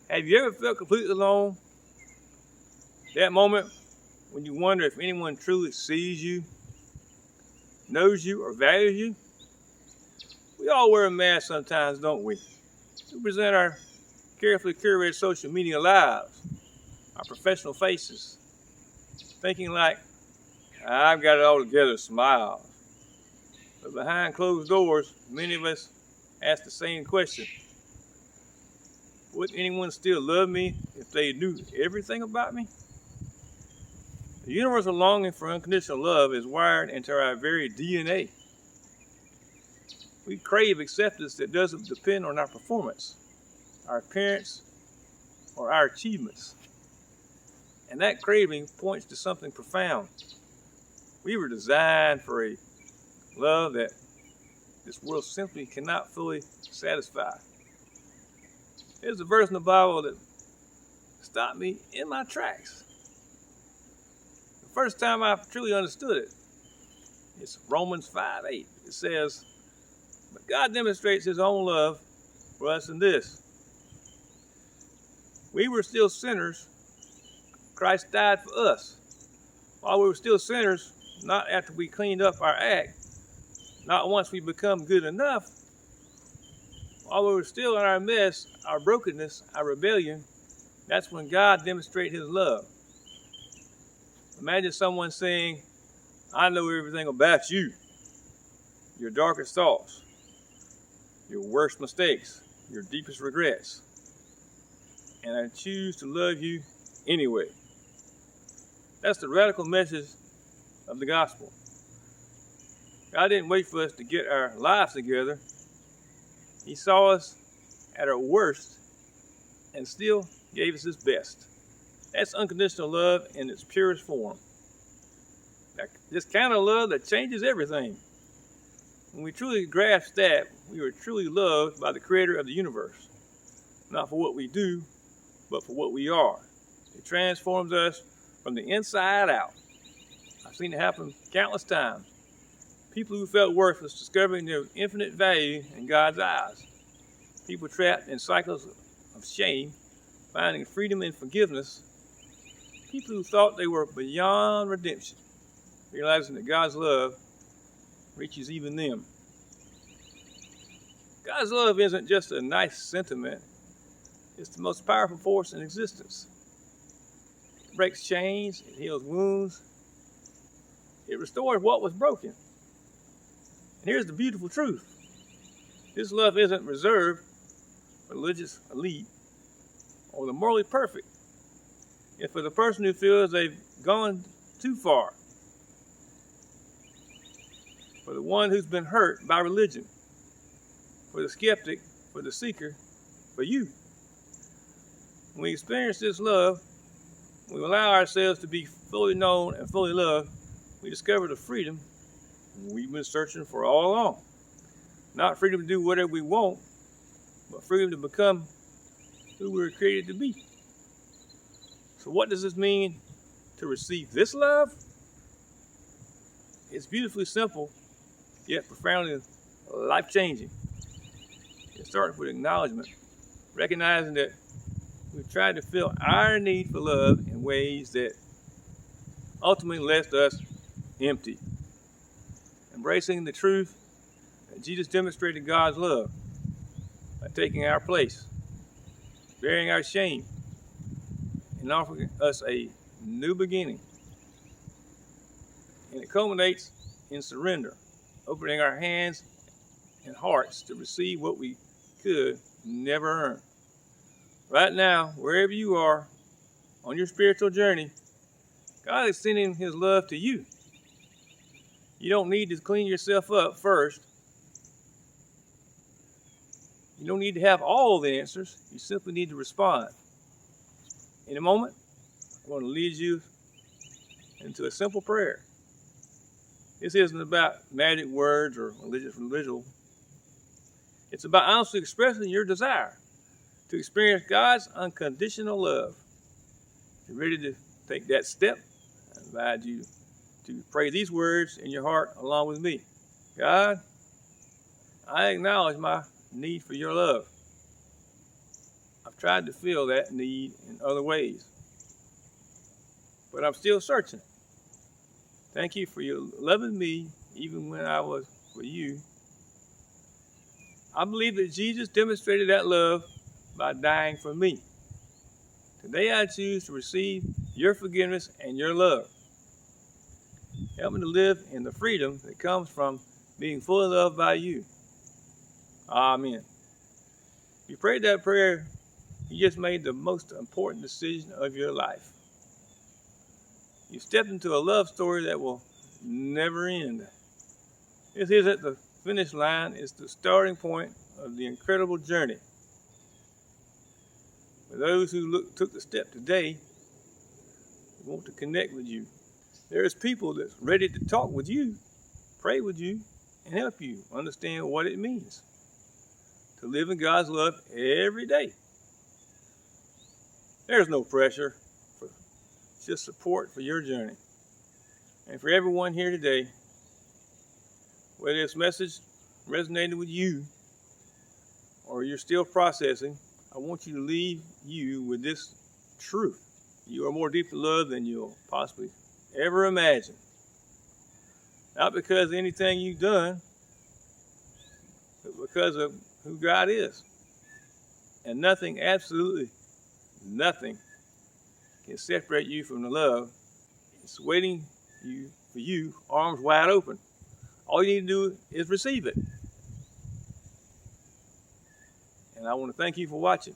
Have you ever felt completely alone? That moment when you wonder if anyone truly sees you, knows you, or values you? We all wear a mask sometimes, don't we? We present our carefully curated social media lives, our professional faces, thinking like, I've got it all together, smiles. But behind closed doors, many of us ask the same question. Would anyone still love me if they knew everything about me? The universal longing for unconditional love is wired into our very DNA. We crave acceptance that doesn't depend on our performance, our appearance, or our achievements. And that craving points to something profound. We were designed for a love that this world simply cannot fully satisfy. There's a verse in the Bible that stopped me in my tracks. The first time I truly understood it, it's Romans 5:8. It says, but God demonstrates his own love for us in this. We were still sinners. Christ died for us. While we were still sinners, not after we cleaned up our act, not once we become good enough, while we were still in our mess, our brokenness, our rebellion, that's when God demonstrated his love. Imagine someone saying, I know everything about you, your darkest thoughts, your worst mistakes, your deepest regrets, and I choose to love you anyway. That's the radical message of the gospel. God didn't wait for us to get our lives together. He saw us at our worst and still gave us his best. That's unconditional love in its purest form. This kind of love that changes everything. When we truly grasp that, we are truly loved by the creator of the universe. Not for what we do, but for what we are. It transforms us from the inside out. I've seen it happen countless times. People who felt worthless discovering their infinite value in God's eyes. People trapped in cycles of shame, finding freedom and forgiveness. People who thought they were beyond redemption, realizing that God's love reaches even them. God's love isn't just a nice sentiment. It's the most powerful force in existence. It breaks chains, it heals wounds, it restores what was broken. And here's the beautiful truth. This love isn't reserved for the religious elite or the morally perfect. It's for the person who feels they've gone too far. For the one who's been hurt by religion. For the skeptic, for the seeker, for you. When we experience this love, when we allow ourselves to be fully known and fully loved, we discover the freedom we've been searching for all along. Not freedom to do whatever we want, but freedom to become who we were created to be. So what does this mean to receive this love? It's beautifully simple, yet profoundly life-changing. It starts with acknowledgement, recognizing that we've tried to fill our need for love in ways that ultimately left us empty. Embracing the truth that Jesus demonstrated God's love by taking our place, bearing our shame, and offering us a new beginning. And it culminates in surrender, opening our hands and hearts to receive what we could never earn. Right now, wherever you are on your spiritual journey, God is sending his love to you. You don't need to clean yourself up first. You don't need to have all the answers. You simply need to respond. In a moment, I'm going to lead you into a simple prayer. This isn't about magic words or religious ritual. It's about honestly expressing your desire to experience God's unconditional love. If you're ready to take that step, I invite you to pray these words in your heart along with me. God, I acknowledge my need for your love. I've tried to fill that need in other ways. But I'm still searching. Thank you for your loving me even when I was for you. I believe that Jesus demonstrated that love by dying for me. Today I choose to receive your forgiveness and your love. Help me to live in the freedom that comes from being fully loved by you. Amen. If you prayed that prayer, you just made the most important decision of your life. You stepped into a love story that will never end. This isn't the finish line, it's the starting point of the incredible journey. For those who took the step today, we want to connect with you. There's people that's ready to talk with you, pray with you, and help you understand what it means to live in God's love every day. There's no pressure, just support for your journey. And for everyone here today, whether this message resonated with you or you're still processing, I want you to leave you with this truth. You are more deeply loved than you'll possibly ever imagine. Not because of anything you've done, but because of who God is. And nothing, absolutely nothing, can separate you from the love. It's waiting for you, arms wide open. All you need to do is receive it. And I want to thank you for watching.